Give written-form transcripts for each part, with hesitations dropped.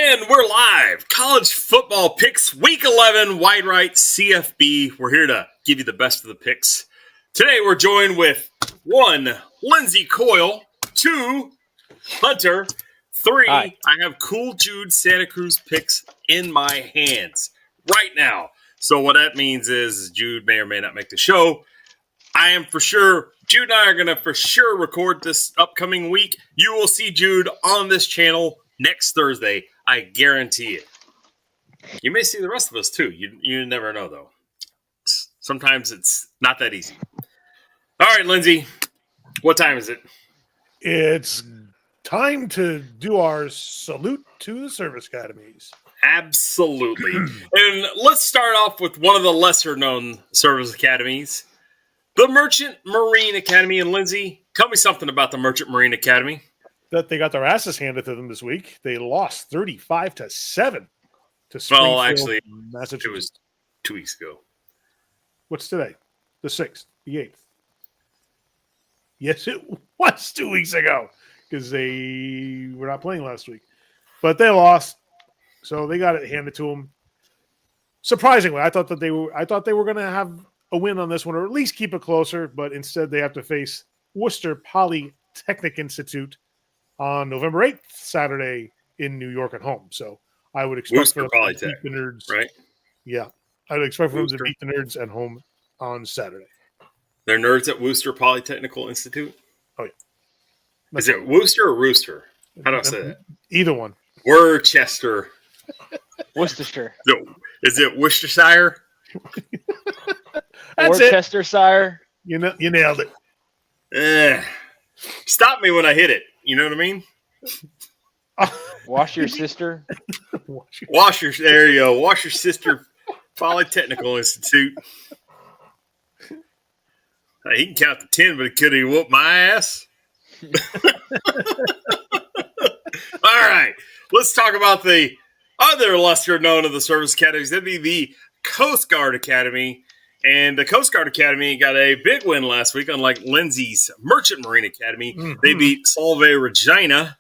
And we're live. College football picks, week 11, wide right, CFB. We're here to give you the best of the picks. Today we're joined with 1, Lindsay Coyle, 2, Hunter, 3, Hi. I have Cool Jude Santa Cruz picks in my hands right now. So what that means is Jude may or may not make the show. I am for sure, Jude and I are going to for sure record this upcoming week. You will see Jude on this channel next Thursday. I guarantee it. You may see the rest of us too. You never know, though. Sometimes it's not that easy. All right, Lindsay, what time is it? It's time to do our salute to the service academies. Absolutely. And let's start off with one of the lesser-known service academies, the Merchant Marine Academy. And Lindsay, tell me something about the Merchant Marine Academy. That they got their asses handed to them this week. They lost 35-7 to Springfield, Well, actually, Massachusetts. it was 2 weeks ago. What's today? The 6th, the 8th. Yes, it was 2 weeks ago because they were not playing last week. But they lost, so they got it handed to them. Surprisingly, I thought they were going to have a win on this one, or at least keep it closer. But instead, they have to face Worcester Polytechnic Institute on November 8th, Saturday in New York at home. So I would expect for them to beat the Nerds. Right? Yeah. I would expect for them to beat the Nerds at home on Saturday. They're Nerds at Worcester Polytechnical Institute? Oh, yeah. Is it Worcester or Rooster? How do I say that? Either one. Worcester. Worcestershire. No. Is it Worcestershire? That's it. Worcestershire. You nailed it. Stop me when I hit it. You know what I mean? Wash your sister. There you go. Wash your sister Polytechnical Institute. He can count to 10, but could he whoop my ass? All right. Let's talk about the other lesser known of the service academies. That'd be the Coast Guard Academy. And the Coast Guard Academy got a big win last week, unlike Lindsay's Merchant Marine Academy. Mm-hmm. They beat Salve Regina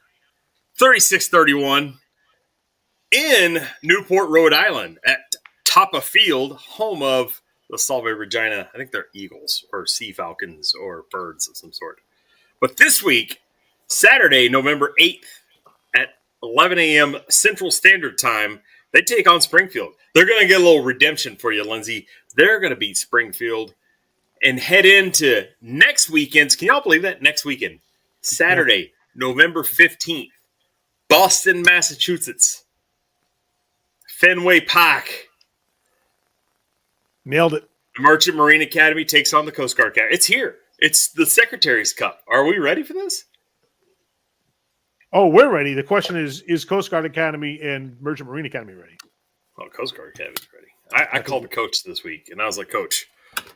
36-31 in Newport, Rhode Island at Tapa Field, home of the Salve Regina. I think they're Eagles or Sea Falcons or birds of some sort. But this week, Saturday, November 8th at 11 a.m. Central Standard Time, they take on Springfield. They're going to get a little redemption for you, Lindsay. They're going to beat Springfield and head into next weekend's. Can y'all believe that? Next weekend, Saturday, November 15th, Boston, Massachusetts, Fenway Park. Nailed it. The Merchant Marine Academy takes on the Coast Guard Academy. It's here. It's the Secretary's Cup. Are we ready for this? Oh, we're ready. The question is Coast Guard Academy and Merchant Marine Academy ready? Oh, Coast Guard Academy's ready. I called the coach this week, and I was like, Coach,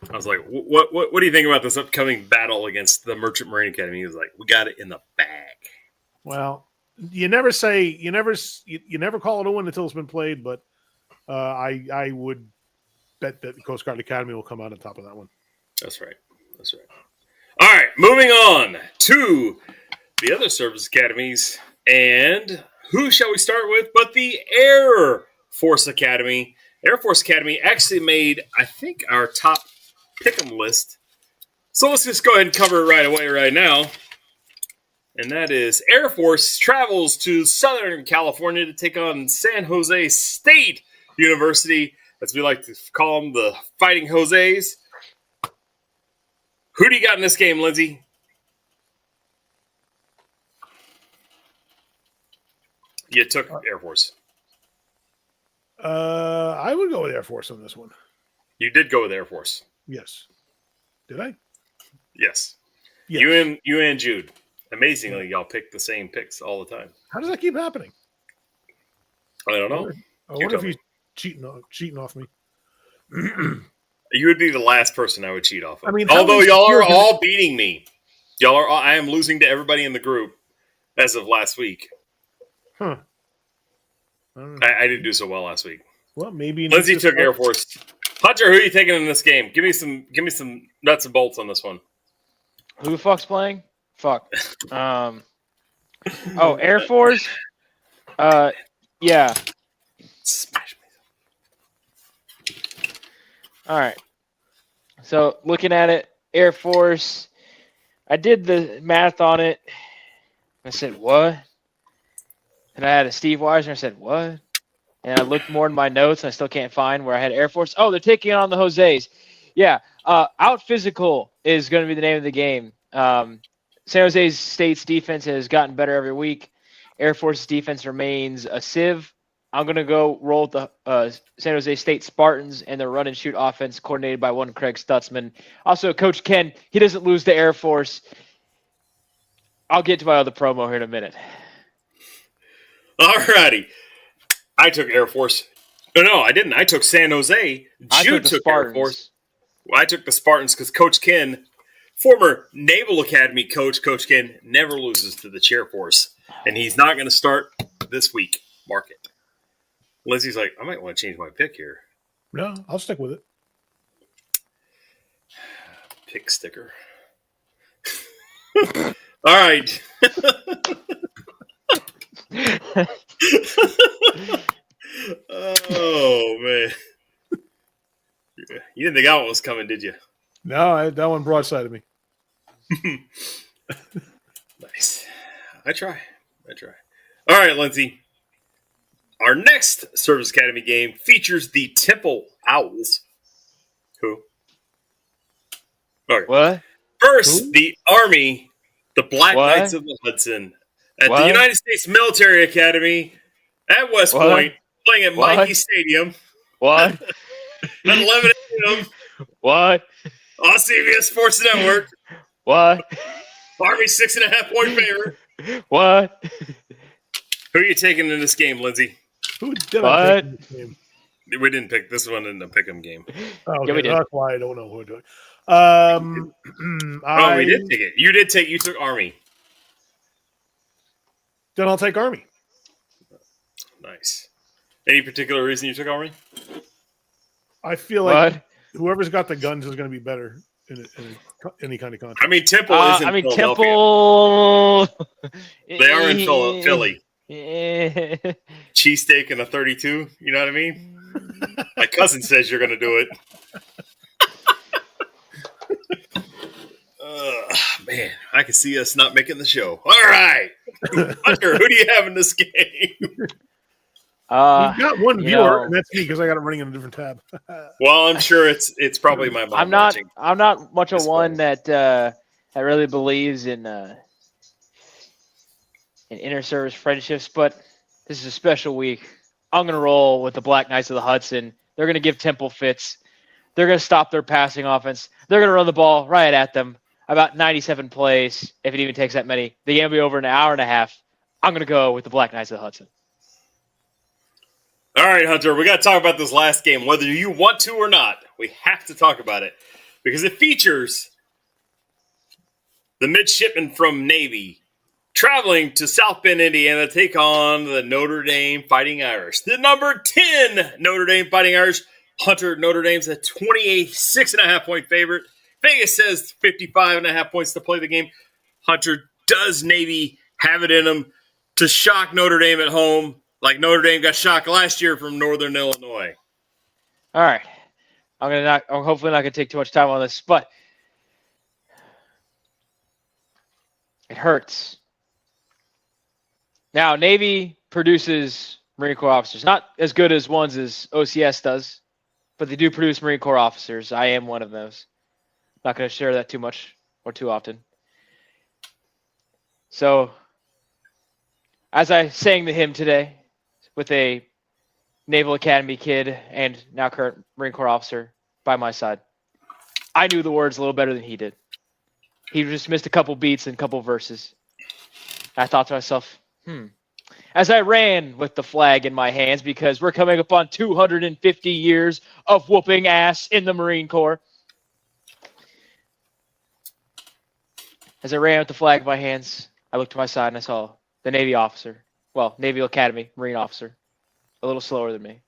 what do you think about this upcoming battle against the Merchant Marine Academy? He was like, we got it in the bag. Well, you never call it a win until it's been played, but I would bet that the Coast Guard Academy will come out on top of that one. That's right. All right, moving on to the other service academies. And who shall we start with but the Air Force Academy? Air Force Academy actually made, I think, our top pick'em list. So let's just go ahead and cover it right away right now. And that is Air Force travels to Southern California to take on San Jose State University, as we like to call them, the Fighting Jose's. Who do you got in this game, Lindsay? You took Air Force. I would go with Air Force on this one. You did go with Air Force. Yes. Did I? Yes. Yes. You and Jude. Amazingly, y'all pick the same picks all the time. How does that keep happening? I don't know. I wonder if he's cheating off me. You would be the last person I would cheat off of. I mean, although y'all are all beating me. I am losing to everybody in the group as of last week. Huh. I didn't do so well last week. Well, maybe Lindsay took Air Force. Hunter, who are you taking in this game? Give me some nuts and bolts on this one. Who the fuck's playing? Fuck. Air Force. Yeah. Smash me. All right. So looking at it, Air Force. I did the math on it. I said, what? And I had a Steve Weisner. I said, what? And I looked more in my notes, and I still can't find where I had Air Force. Oh, they're taking on the Jose's. Yeah. Out physical is going to be the name of the game. San Jose State's defense has gotten better every week. Air Force's defense remains a sieve. I'm going to go roll with the San Jose State Spartans and their run and shoot offense coordinated by one Craig Stutzman. Also, Coach Ken, he doesn't lose to Air Force. I'll get to my other promo here in a minute. All righty. I took Air Force. No, I didn't. I took San Jose. Jude took Air Force. Well, I took the Spartans because Coach Ken, former Naval Academy coach, Coach Ken, never loses to the Chair Force. And he's not going to start this week. Mark it. Lindsay's like, I might want to change my pick here. No, I'll stick with it. Pick sticker. All right. Oh, man. You didn't think that one was coming, did you? No, that one broadsided me. Nice. I try. All right, Lindsay. Our next Service Academy game features the Temple Owls. Who? Okay. What? First, Who? the Army, the Black What? Knights of the Hudson, at What? the United States Military Academy at West What? Point, playing at What? Mikey Stadium What? at 11 a.m. What? on CBS Sports Network. What? Army 6.5 point favorite. What? Who are you taking in this game, Lindsay? Who did I What? pick in this game? We didn't pick this one in the pick'em game. Oh, okay. Yeah, we did. That's why I don't know who to do it. Oh, we did take it. You took Army. Then I'll take Army. Nice. Any particular reason you took Army? I feel like What? whoever's got the guns is going to be better in any kind of contest. I mean, Temple is in Philadelphia. Temple. They are in Philly. Yeah. Cheesesteak and a 32. You know what I mean? My cousin says you're going to do it. Man, I can see us not making the show. All right. Hunter, who do you have in this game? We've got one you viewer, know. and that's me because I got it running in a different tab. Well, I'm sure it's probably my mom watching. I'm not much of This one one. that really believes in inter-service friendships, but this is a special week. I'm gonna roll with the Black Knights of the Hudson. They're gonna give Temple fits. They're gonna stop their passing offense. They're gonna run the ball right at them. About 97 plays, if it even takes that many. The game will be over in an hour and a half. I'm gonna go with the Black Knights of the Hudson. All right, Hunter, we got to talk about this last game, whether you want to or not. We have to talk about it because it features the midshipmen from Navy traveling to South Bend, Indiana to take on the Notre Dame Fighting Irish. The number 10 Notre Dame Fighting Irish. Hunter, Notre Dame's a 6.5 point favorite. Vegas says 55.5 points to play the game. Hunter, does Navy have it in them to shock Notre Dame at home like Notre Dame got shocked last year from Northern Illinois? All right. I'm hopefully not gonna take too much time on this, but it hurts. Now, Navy produces Marine Corps officers, not as good as ones as OCS does, but they do produce Marine Corps officers. I am one of those. Not going to share that too much or too often. So, as I sang the hymn today with a Naval Academy kid and now current Marine Corps officer by my side, I knew the words a little better than he did. He just missed a couple beats and a couple verses. I thought to myself, as I ran with the flag in my hands, because we're coming up on 250 years of whooping ass in the Marine Corps. As I ran with the flag in my hands, I looked to my side and I saw the Navy officer, well, Naval Academy Marine officer, a little slower than me,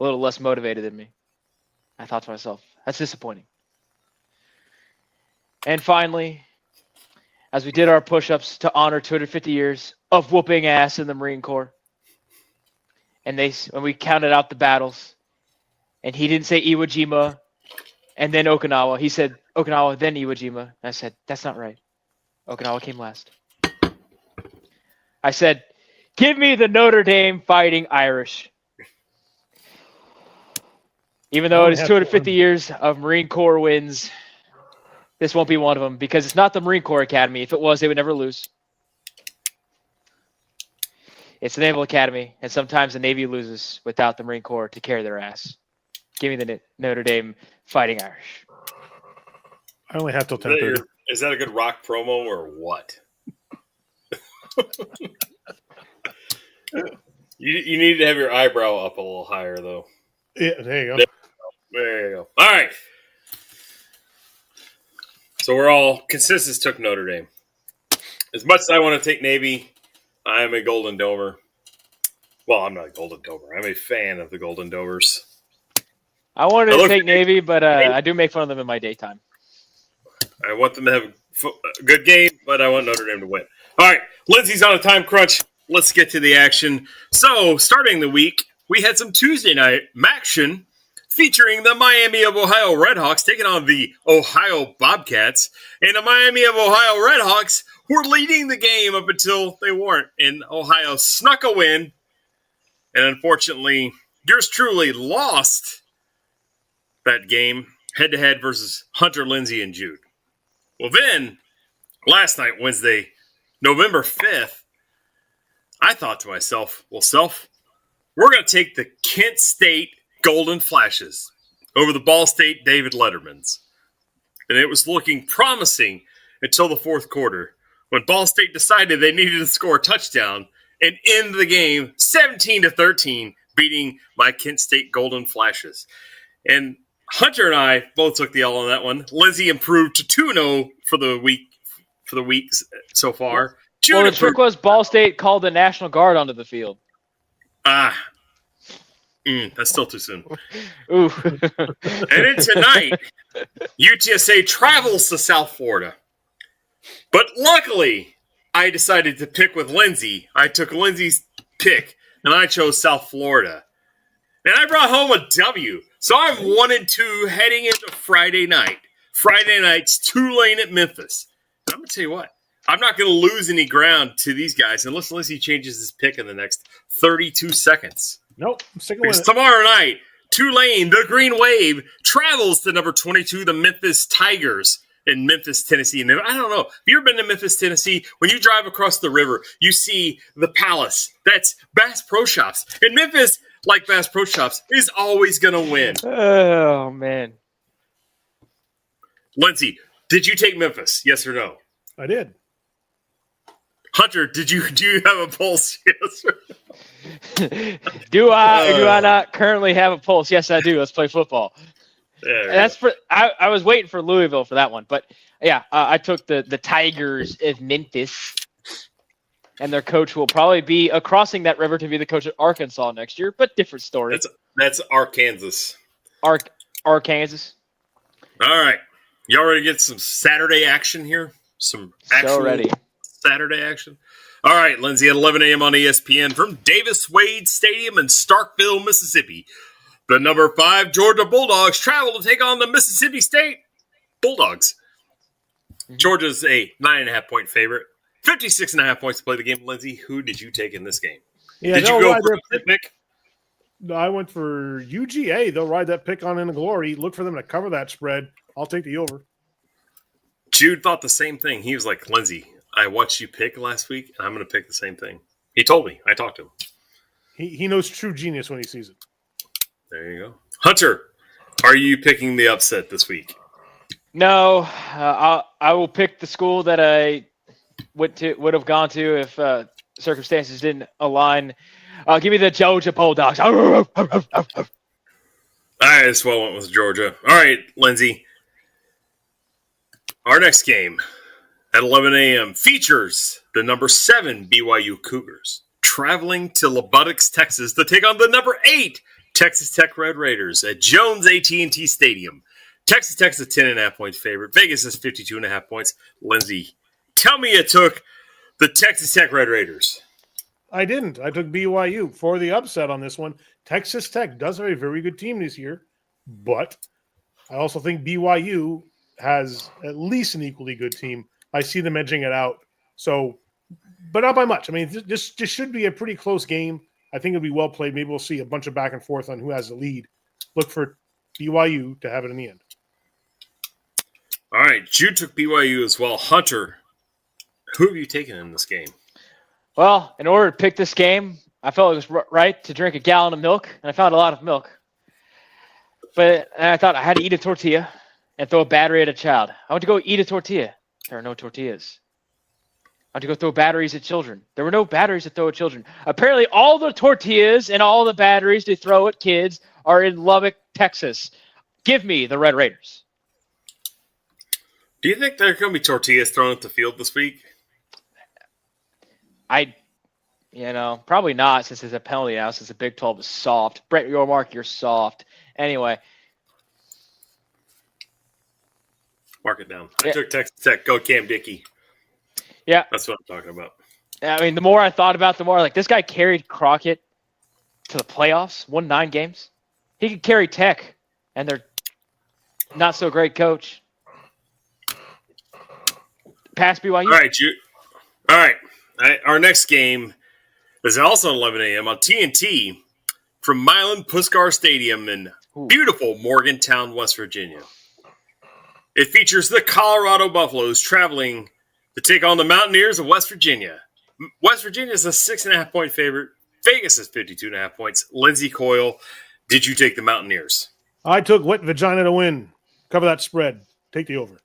a little less motivated than me. I thought to myself, that's disappointing. And finally, as we did our push-ups to honor 250 years of whooping ass in the Marine Corps, and when we counted out the battles, and he didn't say Iwo Jima and then Okinawa. He said Okinawa, then Iwo Jima. And I said, that's not right. Okinawa came last. I said, give me the Notre Dame Fighting Irish. Even though it is 250 years of Marine Corps wins, this won't be one of them because it's not the Marine Corps Academy. If it was, they would never lose. It's the Naval Academy, and sometimes the Navy loses without the Marine Corps to carry their ass. Give me the Notre Dame Fighting Irish. I only have till 10:30. Is that a good rock promo or what? You need to have your eyebrow up a little higher, though. Yeah, there you go. There you go. All right. So we're all consensus took Notre Dame. As much as I want to take Navy, I am a Golden Domer. Well, I'm not a Golden Domer. I'm a fan of the Golden Domers. I wanted to take Navy, but I do make fun of them in my daytime. I want them to have a good game, but I want Notre Dame to win. All right, Lindsay's on a time crunch. Let's get to the action. So, starting the week, we had some Tuesday night action featuring the Miami of Ohio Redhawks taking on the Ohio Bobcats. And the Miami of Ohio Redhawks were leading the game up until they weren't. And Ohio snuck a win. And unfortunately, yours truly lost that game head-to-head versus Hunter, Lindsay, and Jude. Well, then, last night, Wednesday, November 5th, I thought to myself, well, we're going to take the Kent State Golden Flashes over the Ball State David Lettermans. And it was looking promising until the fourth quarter when Ball State decided they needed to score a touchdown and end the game 17-13, beating my Kent State Golden Flashes. And Hunter and I both took the L on that one. Lindsay improved to 2-0 for the week so far. Well, the trick was Ball State called the National Guard onto the field. That's still too soon. Ooh. And then tonight, UTSA travels to South Florida. But luckily, I decided to pick with Lindsay. I took Lindsay's pick, and I chose South Florida. And I brought home a W. So I'm 1-2 heading into Friday night. Friday night's Tulane at Memphis. And I'm going to tell you what. I'm not going to lose any ground to these guys unless Lindsay changes his pick in the next 32 seconds. Nope. I'm sticking Because with it. tomorrow night, Tulane, the Green Wave, travels to number 22, the Memphis Tigers in Memphis, Tennessee. And I don't know. Have you ever been to Memphis, Tennessee? When you drive across the river, you see the Palace. That's Bass Pro Shops. And Memphis, like Bass Pro Shops, is always going to win. Oh, man. Lindsay, did you take Memphis? Yes or no? I did. Hunter, do you have a pulse? Yes or no? Do I not currently have a pulse? Yes, I do. Let's play football. That's for. I was waiting for Louisville for that one, but yeah, I took the Tigers of Memphis, and their coach will probably be crossing that river to be the coach at Arkansas next year, but different story. That's Arkansas. Arkansas. All right, y'all ready to get some Saturday action here? Some actual ready. Saturday action. All right, Lindsay, at 11 a.m. on ESPN from Davis Wade Stadium in Starkville, Mississippi. The number 5 Georgia Bulldogs travel to take on the Mississippi State Bulldogs. Georgia's a 9.5-point favorite. 56.5 points to play the game. Lindsay, who did you take in this game? Yeah, did you go for the pick? No, I went for UGA. They'll ride that pick on into glory. Look for them to cover that spread. I'll take the over. Jude thought the same thing. He was like, Lindsay, I watched you pick last week, and I'm going to pick the same thing. He told me. I talked to him. He knows true genius when he sees it. There you go. Hunter, are you picking the upset this week? No, I will pick the school that I would have gone to if circumstances didn't align. Give me the Georgia Bulldogs. I as well went with Georgia. All right, Lindsay. Our next game at 11 a.m. features the number 7 BYU Cougars traveling to Lubbock, Texas to take on the number 8 Texas Tech Red Raiders at Jones AT&T Stadium. Texas Tech's a 10.5-point favorite. Vegas is 52.5 points. Lindsay, tell me you took the Texas Tech Red Raiders. I didn't. I took BYU for the upset on this one. Texas Tech does have a very good team this year, but I also think BYU has at least an equally good team. I see them edging it out. So, but not by much. I mean, this should be a pretty close game. I think it'll be well played. Maybe we'll see a bunch of back and forth on who has the lead. Look for BYU to have it in the end. All right, Jude took BYU as well. Hunter, who have you taken in this game? Well, in order to pick this game, I felt it was right to drink a gallon of milk, and I found a lot of milk. But I thought I had to eat a tortilla and throw a battery at a child. I went to go eat a tortilla. There are no tortillas. I went to go throw batteries at children. There were no batteries to throw at children. Apparently, all the tortillas and all the batteries to throw at kids are in Lubbock, Texas. Give me the Red Raiders. Do you think there are going to be tortillas thrown at the field this week? Probably not, since there's a penalty now, since the Big 12 is soft. Brett Yormark, you're soft. Anyway. Mark it down. I took Texas Tech. Go Cam Dickey. Yeah. That's what I'm talking about. I mean, the more I thought about it, the more like this guy carried Crockett to the playoffs, won 9 games. He could carry Tech, and they're not so great coach. Pass BYU. All right, Jude. All right. Our next game is also at 11 a.m. on TNT from Milan Puskar Stadium in beautiful Morgantown, West Virginia. It features the Colorado Buffaloes traveling to take on the Mountaineers of West Virginia. West Virginia is a 6.5-point favorite. Vegas is 52.5 points. Lindsey Coyle, did you take the Mountaineers? I took Wet Vagina to win. Cover that spread. Take the over.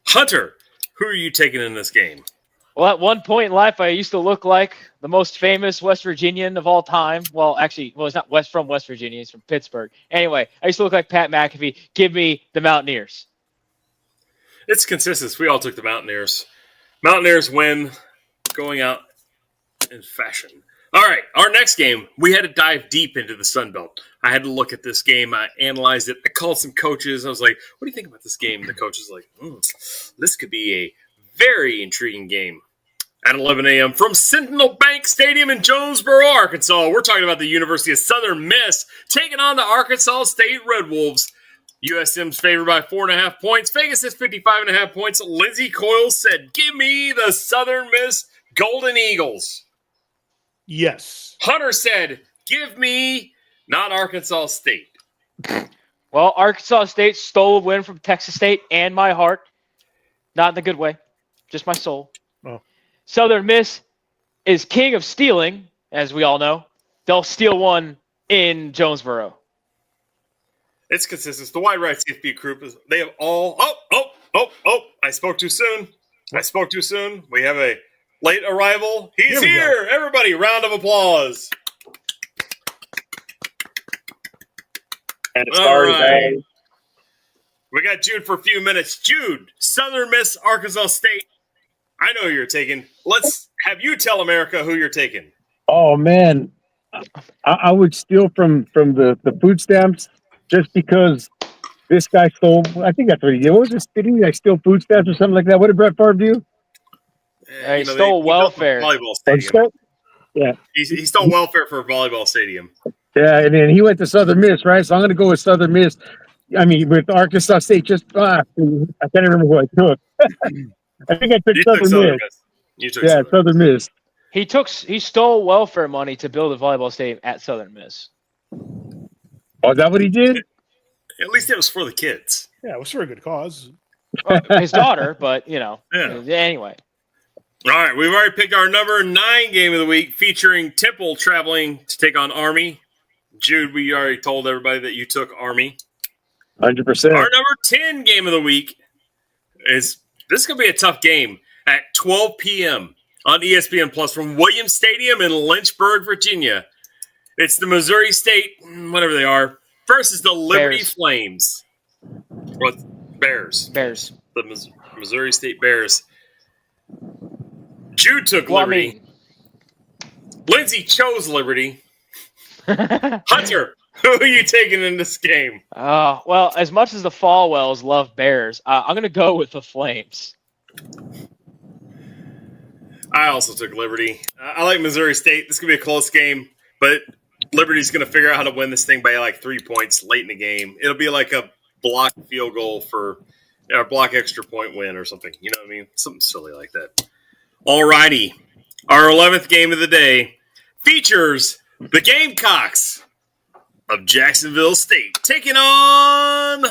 Hunter, who are you taking in this game? Well, at one point in life, I used to look like the most famous West Virginian of all time. Well, actually, he's not from West Virginia. He's from Pittsburgh. Anyway, I used to look like Pat McAfee. Give me the Mountaineers. It's consistent. We all took the Mountaineers. Mountaineers win, going out in fashion. All right, our next game, we had to dive deep into the Sun Belt. I had to look at this game. I analyzed it. I called some coaches. I was like, what do you think about this game? And the coach was like, this could be a very intriguing game. At 11 a.m. from Sentinel Bank Stadium in Jonesboro, Arkansas, we're talking about the University of Southern Miss taking on the Arkansas State Red Wolves. USM's favored by 4.5 points. Vegas is 55.5 points. Lindsey Coyle said, give me the Southern Miss Golden Eagles. Yes. Hunter said, give me not Arkansas State. Well, Arkansas State stole a win from Texas State and my heart. Not in the good way. Just my soul. Oh. Southern Miss is king of stealing, as we all know. They'll steal one in Jonesboro. It's consistent. The White Right CFP group is they have all I spoke too soon. We have a late arrival. He's here. Everybody, round of applause. And it's right. We got Jude for a few minutes. Jude, Southern Miss, Arkansas State. I know who you're taking. Let's have you tell America who you're taking. Oh, man. I would steal from the food stamps just because this guy stole. I think that's what he did. What was this? Did he steal food stamps or something like that? What did Brett Favre do? He stole welfare. Volleyball stadium. Yeah. He stole welfare for a volleyball stadium. Yeah, and then he went to Southern Miss, right? So I'm going to go with Southern Miss. I mean, with Arkansas State, I can't remember who I took. I think I took Southern Miss. You took Southern Miss. He stole welfare money to build a volleyball stadium at Southern Miss. Oh, is that what he did? At least it was for the kids. Yeah, it was for a good cause. His daughter, but, Yeah. Anyway. All right, we've already picked our number 9 game of the week featuring Temple traveling to take on Army. Jude, we already told everybody that you took Army. 100%. Our number 10 game of the week is this is going to be a tough game at 12 p.m. on ESPN Plus from Williams Stadium in Lynchburg, Virginia. It's the Missouri State, whatever they are, versus the Liberty Flames. Bears. The Missouri State Bears. Jude took Liberty. Lindsay chose Liberty. Hunter, who are you taking in this game? Well, as much as the Falwells love Bears, I'm going to go with the Flames. I also took Liberty. I like Missouri State. This could be a close game, but Liberty's going to figure out how to win this thing by like 3 points late in the game. It'll be like a block field goal for a block extra point win or something. You know what I mean? Something silly like that. All righty. Our 11th game of the day features the Gamecocks of Jacksonville State taking on,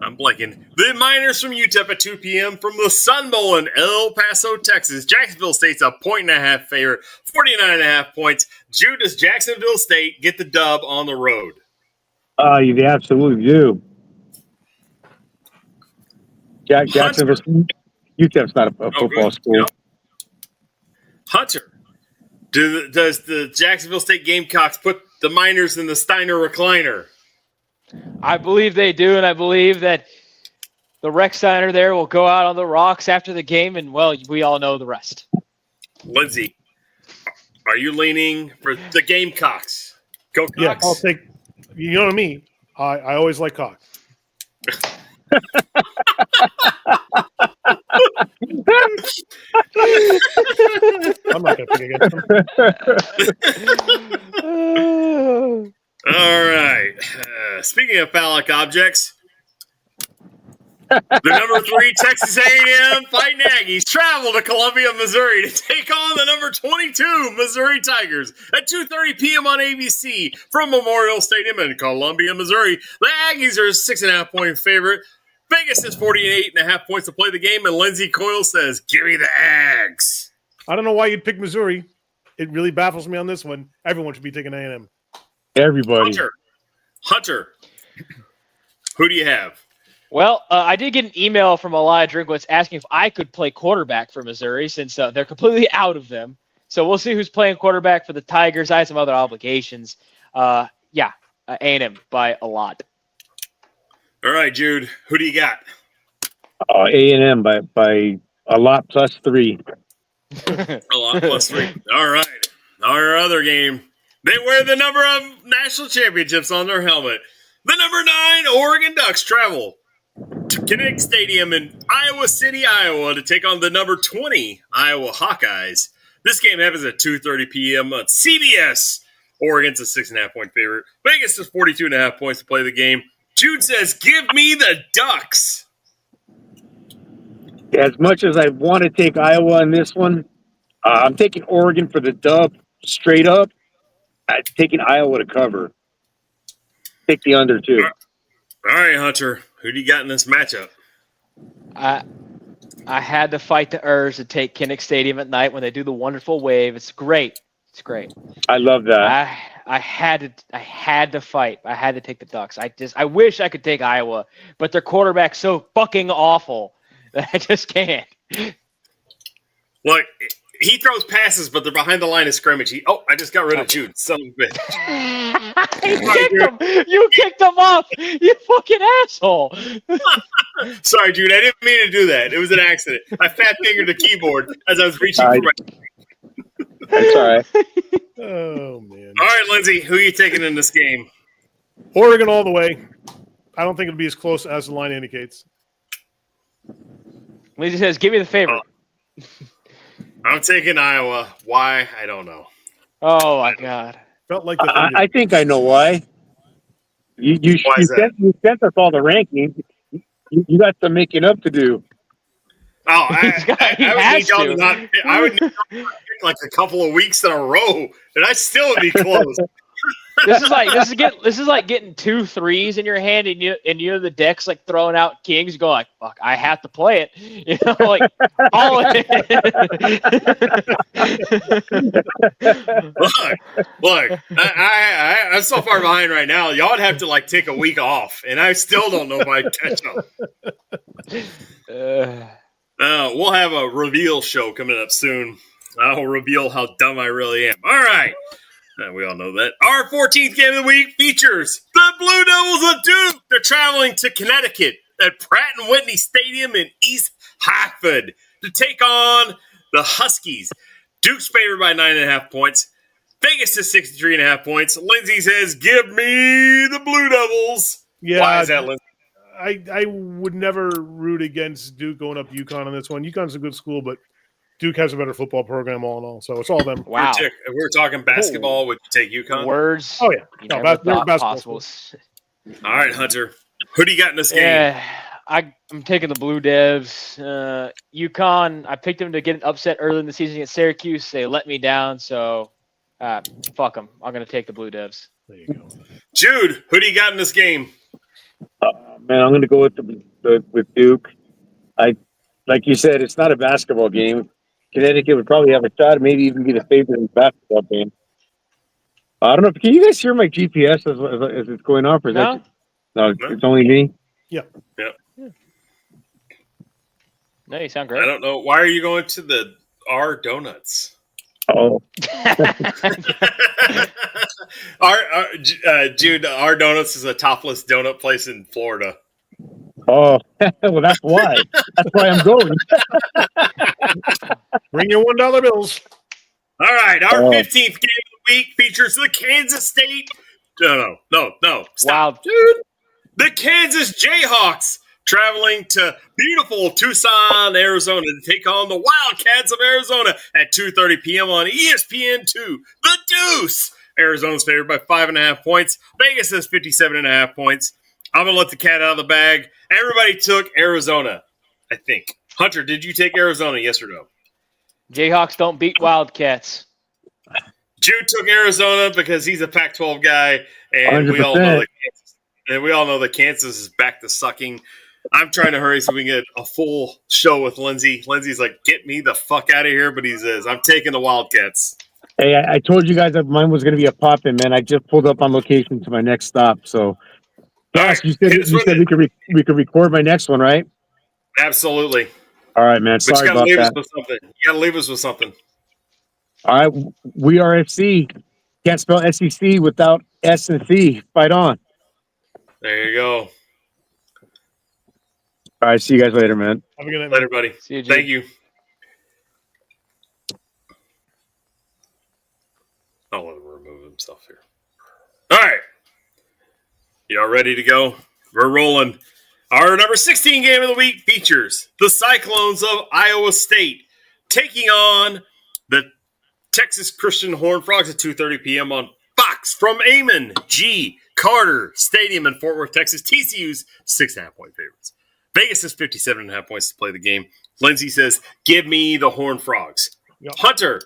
I'm blanking, the Miners from UTEP at 2 p.m. from the Sun Bowl in El Paso, Texas. Jacksonville State's a 1.5 favorite, 49.5 points. Jude, does Jacksonville State get the dub on the road? You absolutely do. Jacksonville, UTEP's not a football school. Yep. Hunter, does the Jacksonville State Gamecocks put the Miners in the Steiner recliner? I believe they do, and I believe that the Rex Steiner there will go out on the rocks after the game, and, well, we all know the rest. Lindsay, are you leaning for the Gamecocks? Go Cox. Yeah, I'll take. You know what I mean. I always like Cox. I'm not going to pick against them. All right. Speaking of phallic objects, the number 3 Texas A&M Fighting Aggies travel to Columbia, Missouri to take on the number 22 Missouri Tigers at 2:30 p.m. on ABC from Memorial Stadium in Columbia, Missouri. The Aggies are a 6.5-point favorite. Vegas is 48.5 points to play the game, and Lindsay Coyle says, "Give me the Ags." I don't know why you'd pick Missouri. It really baffles me on this one. Everyone should be taking A&M. Everybody. Hunter, who do you have? Well, I did get an email from Elijah Drinkwitz asking if I could play quarterback for Missouri since they're completely out of them. So we'll see who's playing quarterback for the Tigers. I had some other obligations. A&M by a lot. All right, Jude, who do you got? A&M by a lot plus 3. A lot plus 3. All right. Our other game. They wear the number of national championships on their helmet. The number 9 Oregon Ducks travel to Kinnick Stadium in Iowa City, Iowa to take on the number 20 Iowa Hawkeyes. This game happens at 2:30 p.m. on CBS. Oregon's a 6.5-point favorite. Vegas is 42.5 points to play the game. Jude says, "Give me the Ducks." As much as I want to take Iowa in this one, I'm taking Oregon for the dub straight up. I'm taking Iowa to cover. Take the under, too. All right, Hunter. Who do you got in this matchup? I had to fight the Urs to take Kinnick Stadium at night when they do the wonderful wave. It's great. It's great. I love that. I had to fight. I had to take the Ducks. I wish I could take Iowa, but their quarterback's so fucking awful that I just can't. Look, he throws passes, but they're behind the line of scrimmage. I just got rid of Jude. Son of a bitch. You kicked him off. You fucking asshole. Sorry, Jude. I didn't mean to do that. It was an accident. I fat fingered the keyboard as I was reaching for my. That's all right. Oh, man. All right, Lindsay, who are you taking in this game? Oregon all the way. I don't think it'll be as close as the line indicates. Lindsay says, "Give me the favorite." I'm taking Iowa. Why? I don't know. Oh, my God. Felt like I think I know why. You sent us all the rankings. You got some making up to do. Oh, I would need like a couple of weeks in a row, and I still would be close. This is like getting 2 threes in your hand, and you know the deck's like throwing out kings. You go like, "Fuck, I have to play it." You know, like all of it. Look, I'm so far behind right now. Y'all would have to like take a week off, and I still don't know if I catch up. We'll have a reveal show coming up soon. I'll reveal how dumb I really am. All right. We all know that. Our 14th game of the week features the Blue Devils of Duke. They're traveling to Connecticut at Pratt & Whitney Stadium in East Hartford to take on the Huskies. Duke's favored by 9.5 points. Vegas is 63.5 points. Lindsay says, "Give me the Blue Devils." Yeah, why is that, Lindsay? I would never root against Duke going up to UConn on this one. UConn's a good school, but Duke has a better football program, all in all. So it's all them. Wow. If we were talking basketball, would you take UConn? Words. Oh, yeah. You No, never they're thought basketball possible. All right, Hunter. Who do you got in this game? Yeah, I'm taking the Blue Devs. UConn, I picked them to get an upset early in the season against Syracuse. They let me down, so fuck them. I'm going to take the Blue Devs. There you go. Jude, who do you got in this game? Man, I'm going to go with Duke. Like you said, it's not a basketball game. Connecticut would probably have a shot, maybe even be the favorite in the basketball game. I don't know. Can you guys hear my GPS as it's going off? Or is No? No, it's only me. No, you sound I great. don't know. Why are you going to the R Donuts? Oh, Jude, R Donuts is a topless donut place in Florida. well, that's why. That's why I'm going. Bring your $1 bills. All right, our Oh. 15th game of the week features the Kansas State. No. Stop. Wow. Dude. The Kansas Jayhawks traveling to beautiful Tucson, Arizona to take on the Wildcats of Arizona at 2:30 p.m. on ESPN2. The Deuce. Arizona's favored by 5.5 points. Vegas has 57.5 points. I'm going to let the cat out of the bag. Everybody took Arizona, I think. Hunter, did you take Arizona, yes or no? Jayhawks don't beat Wildcats. Jude took Arizona because he's a Pac-12 guy, and we all know 100%. that Kansas is back to sucking. I'm trying to hurry so we can get a full show with Lindsay. Lindsay's like, get me the fuck out of here, but he says, I'm taking the Wildcats. Hey, I told you guys that mine was going to be a pop-in, man. I just pulled up on location to my next stop. So, All Josh, right, you said hit us with it. we could record my next one, right? Absolutely. All right, man. But you Sorry got to about leave us that. with something. You got to leave us with something. All right, we are SC. Can't spell SEC without S and C. Fight on. There you go. All right, see you guys later, man. Have a good night, man. Later, buddy. See you, Jude. Thank you. I'll let him remove himself here. All right. Y'all ready to go? We're rolling. Our number 16 game of the week features the Cyclones of Iowa State taking on the Texas Christian Horned Frogs at 2:30 p.m. on Fox from Amon G. Carter Stadium in Fort Worth, Texas. TCU's 6.5 point favorites. Vegas is 57.5 points to play the game. Lindsay says, give me the Horned Frogs. Yep. Hunter,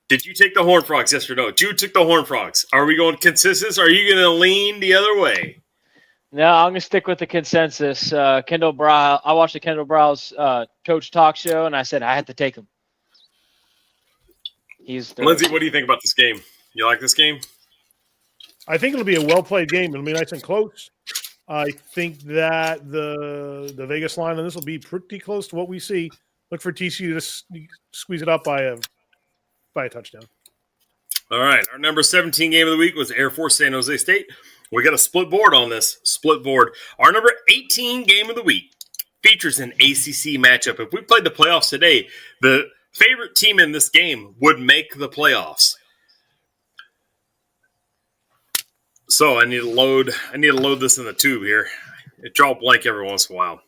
did you take the Horned Frogs, yes or no? Jude took the Horned Frogs. Are we going consensus? Or are you going to lean the other way? No, I'm going to stick with the consensus. Kendall Brow. I watched the Kendall Brow's coach talk show, and I said I had to take him. Lindsay, what do you think about this game? You like this game? I think it'll be a well-played game. It'll be nice and close. I think that the Vegas line on this will be pretty close to what we see. Look for TCU to squeeze it up by a touchdown. All right. Our number 17 game of the week was Air Force San Jose State. We got a split board on this. Split board. Our number 18 game of the week features an ACC matchup. If we played the playoffs today, the favorite team in this game would make the playoffs. So I need to load this in the tube here. It draw blank every once in a while.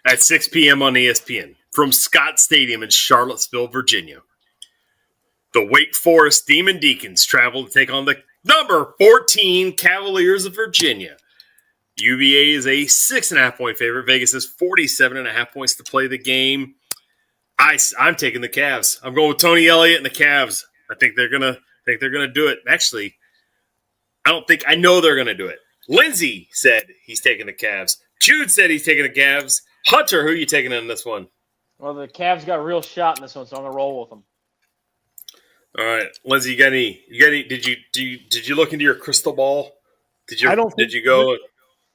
At 6 p.m. on ESPN from Scott Stadium in Charlottesville, Virginia. The Wake Forest Demon Deacons travel to take on the number 14 Cavaliers of Virginia. UVA is a 6.5 point favorite. Vegas is 47.5 points to play the game. I'm taking the Cavs. I'm going with Tony Elliott and the Cavs. I think they're gonna do it. Actually, I know they're gonna do it. Lindsay said he's taking the Cavs. Jude said he's taking the Cavs. Hunter, who are you taking in this one? Well, the Cavs got a real shot in this one, so I'm gonna roll with them. All right, Lindsay, you got any? Did you look into your crystal ball? Did you go?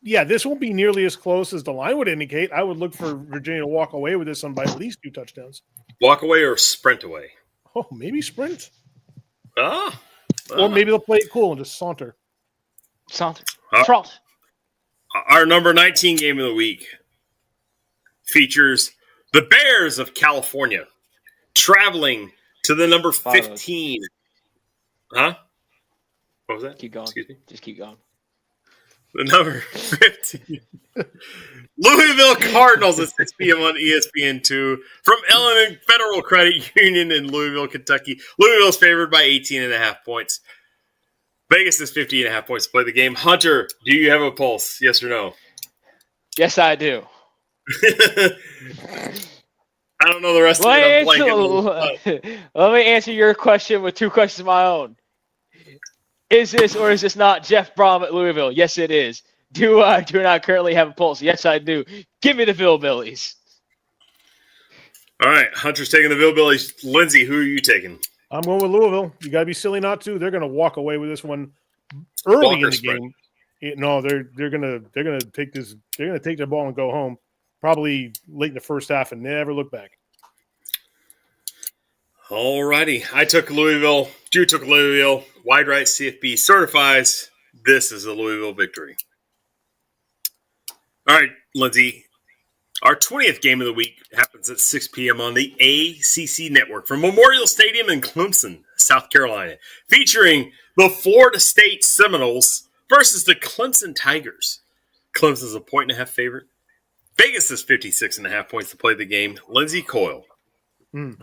Yeah, this won't be nearly as close as the line would indicate. I would look for Virginia to walk away with this one by at least 2 touchdowns. Walk away or sprint away? Oh, maybe sprint. Or maybe they'll play it cool and just saunter. Trot. Our number 19 game of the week features the Bears of California traveling to the number 15. Huh? What was that? Keep going. Excuse me? Just keep going. The number 15. Louisville Cardinals at 6 p.m. on ESPN2 from Ellen Federal Credit Union in Louisville, Kentucky. Louisville's favored by 18.5 points. Vegas is 50.5 points to play the game. Hunter, do you have a pulse? Yes or no? Yes, I do. I don't know the rest of it. Let me answer your question with two questions of my own. Is this or is this not Jeff Brom at Louisville? Yes, it is. Do I do not currently have a pulse? Yes, I do. Give me the Hillbillies. All right, Hunter's taking the Hillbillies. Lindsay, who are you taking? I'm going with Louisville. You got to be silly not to. They're going to walk away with this one early Walker in the spread. game. No, they're gonna take this. They're gonna take the ball and go home. Probably late in the first half and never look back. All righty. I took Louisville. Drew took Louisville. Wide right CFB certifies this is a Louisville victory. All right, Lindsay. Our 20th game of the week happens at 6 p.m. on the ACC Network from Memorial Stadium in Clemson, South Carolina, featuring the Florida State Seminoles versus the Clemson Tigers. Clemson's a 1.5 favorite. Vegas is 56.5 points to play the game. Lindsay Coyle,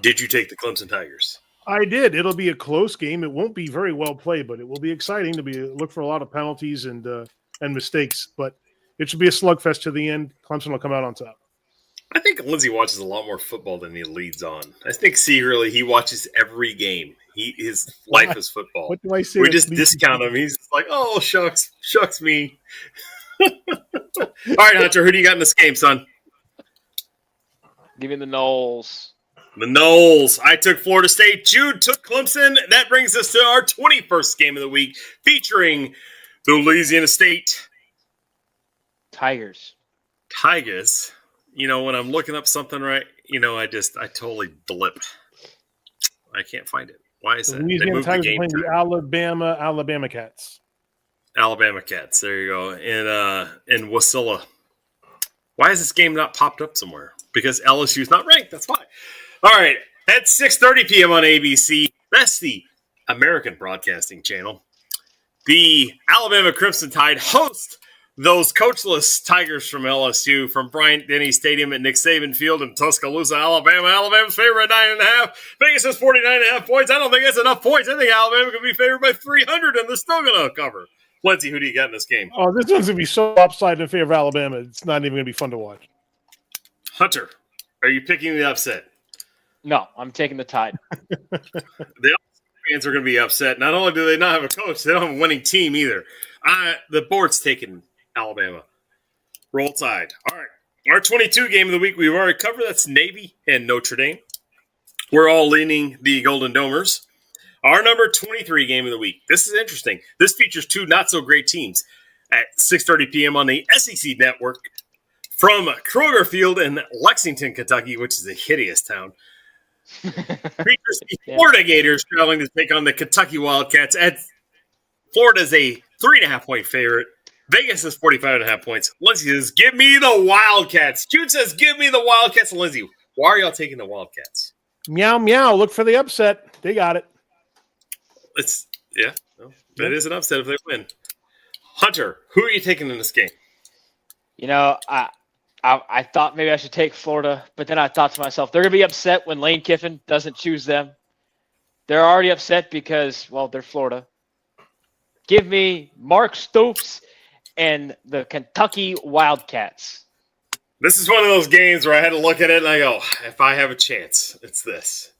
did you take the Clemson Tigers? I did. It'll be a close game. It won't be very well played, but it will be exciting to look for a lot of penalties and mistakes. But it should be a slugfest to the end. Clemson will come out on top. I think Lindsay watches a lot more football than he leads on. I think secretly he watches every game. His life is football. What do I say? We just discount him. He's like, oh, shucks me. All right, Hunter, who do you got in this game, son? Give me the Noles. The Noles. I took Florida State. Jude took Clemson. That brings us to our 21st game of the week, featuring the Louisiana State Tigers. You know, when I'm looking up something right, I totally blip. I can't find it. Why is that? The Louisiana Tigers are playing the Alabama Cats. Alabama Cats. There you go. In Wasilla. Why is this game not popped up somewhere? Because LSU's not ranked. That's why. All right. At 6:30 p.m. on ABC, that's the American Broadcasting Channel. The Alabama Crimson Tide host those coachless Tigers from LSU from Bryant-Denny Stadium at Nick Saban Field in Tuscaloosa, Alabama. Alabama's favorite at 9.5. Vegas is 49.5 points. I don't think that's enough points. I think Alabama could be favored by 300, and they're still going to cover. Lindsay, who do you got in this game? Oh, this one's going to be so lopsided in favor of Alabama. It's not even going to be fun to watch. Hunter, are you picking the upset? No, I'm taking the Tide. The fans are going to be upset. Not only do they not have a coach, they don't have a winning team either. The board's taking Alabama. Roll Tide. All right. Our 22 game of the week we've already covered. That's Navy and Notre Dame. We're all leaning the Golden Domers. Our number 23 game of the week. This is interesting. This features two not-so-great teams at 6:30 p.m. on the SEC Network from Kroger Field in Lexington, Kentucky, which is a hideous town. Features the Florida Gators traveling to take on the Kentucky Wildcats. Florida's a 3.5-point favorite. Vegas is 45.5 points. Lindsay says, give me the Wildcats. Jude says, give me the Wildcats. And Lindsay, why are y'all taking the Wildcats? Meow, meow. Look for the upset. They got it. That is an upset if they win. Hunter, who are you taking in this game? I thought maybe I should take Florida, but then I thought to myself, they're going to be upset when Lane Kiffin doesn't choose them. They're already upset because, well, they're Florida. Give me Mark Stoops and the Kentucky Wildcats. This is one of those games where I had to look at it and I go, if I have a chance, it's this.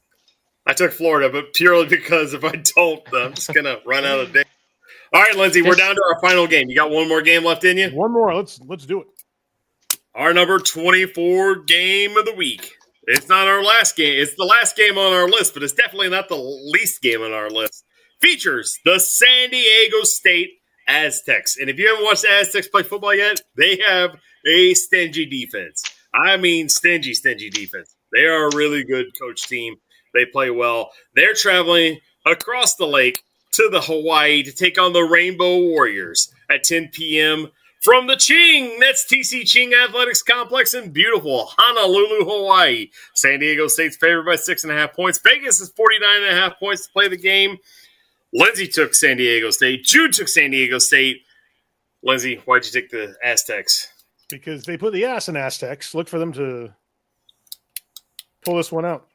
I took Florida, but purely because if I don't, I'm just going to run out of day. All right, Lindsay, we're down to our final game. You got one more game left in you? One more. Let's do it. Our number 24 game of the week. It's not our last game. It's the last game on our list, but it's definitely not the least game on our list. Features the San Diego State Aztecs. And if you haven't watched the Aztecs play football yet, they have a stingy defense. I mean stingy defense. They are a really good coach team. They play well. They're traveling across the lake to the Hawaii to take on the Rainbow Warriors at 10 p.m. from the Ching. That's TC Ching Athletics Complex in beautiful Honolulu, Hawaii. San Diego State's favored by 6.5 points. Vegas is 49.5 points to play the game. Lindsay took San Diego State. Jude took San Diego State. Lindsay, why'd you take the Aztecs? Because they put the ass in Aztecs. Look for them to pull this one out.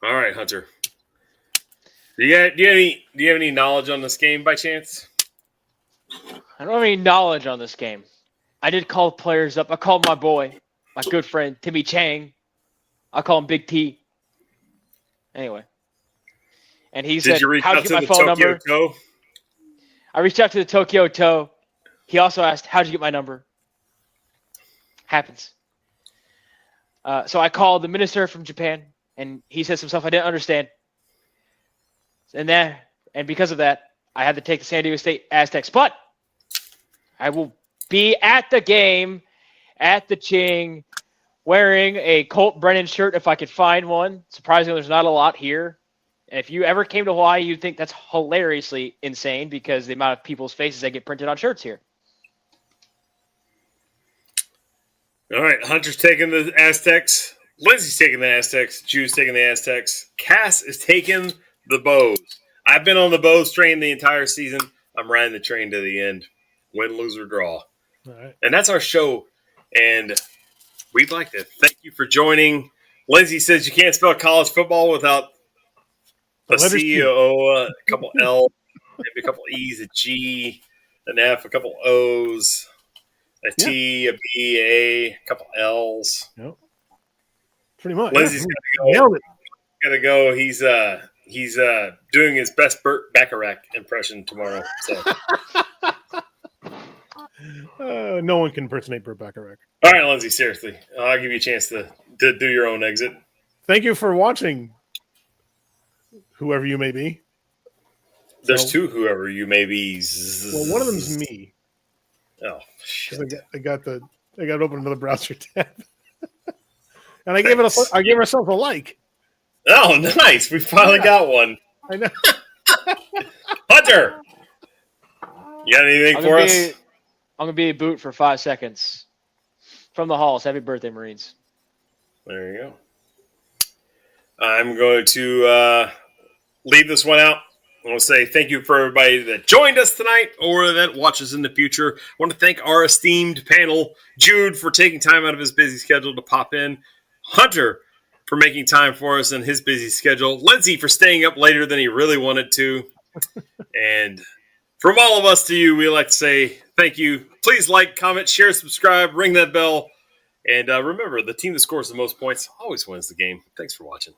All right, Hunter. Do you have any knowledge on this game by chance? I don't have any knowledge on this game. I did call players up. I called my boy, my good friend, Timmy Chang. I call him Big T. Anyway. And he said, Did you reach how'd out you to get my the phone Tokyo number? Toe? I reached out to the Tokyo Toe. He also asked, how'd you get my number? Happens. So I called the minister from Japan, and he said some stuff I didn't understand. And because of that, I had to take the San Diego State Aztecs. But I will be at the game, at the Ching, wearing a Colt Brennan shirt if I could find one. Surprisingly, there's not a lot here. And if you ever came to Hawaii, you'd think that's hilariously insane because the amount of people's faces that get printed on shirts here. All right, Hunter's taking the Aztecs. Lindsay's taking the Aztecs. Jude's taking the Aztecs. Cass is taking the Bows. I've been on the Bows train the entire season. I'm riding the train to the end. Win, lose, or draw. All right. And that's our show. And we'd like to thank you for joining. Lindsay says you can't spell college football without a C, a couple L, maybe a couple E's, a G, an F, a couple O's, a T, a B, a couple L's. Yep. Pretty much. Lindsay's Nailed it. gotta go. He's doing his best Burt Bacharach impression tomorrow. So No one can impersonate Burt Bacharach. all right, Lindsay, seriously. I'll give you a chance to do your own exit. Thank you for watching, whoever you may be. There's two whoever you may be. Well, one of them's me. Oh, 'Cause shit. I got to open another browser tab, and I gave myself a like. Oh, nice. We finally got one. I know. Hunter, you got anything for us? I'm going to be a boot for 5 seconds. From the halls. Happy birthday, Marines. There you go. I'm going to leave this one out. I want to say thank you for everybody that joined us tonight or that watches in the future. I want to thank our esteemed panel, Jude, for taking time out of his busy schedule to pop in, Hunter for making time for us in his busy schedule, Lindsay for staying up later than he really wanted to, and from all of us to you, we like to say thank you. Please like, comment, share, subscribe, ring that bell, and remember, the team that scores the most points always wins the game. Thanks for watching.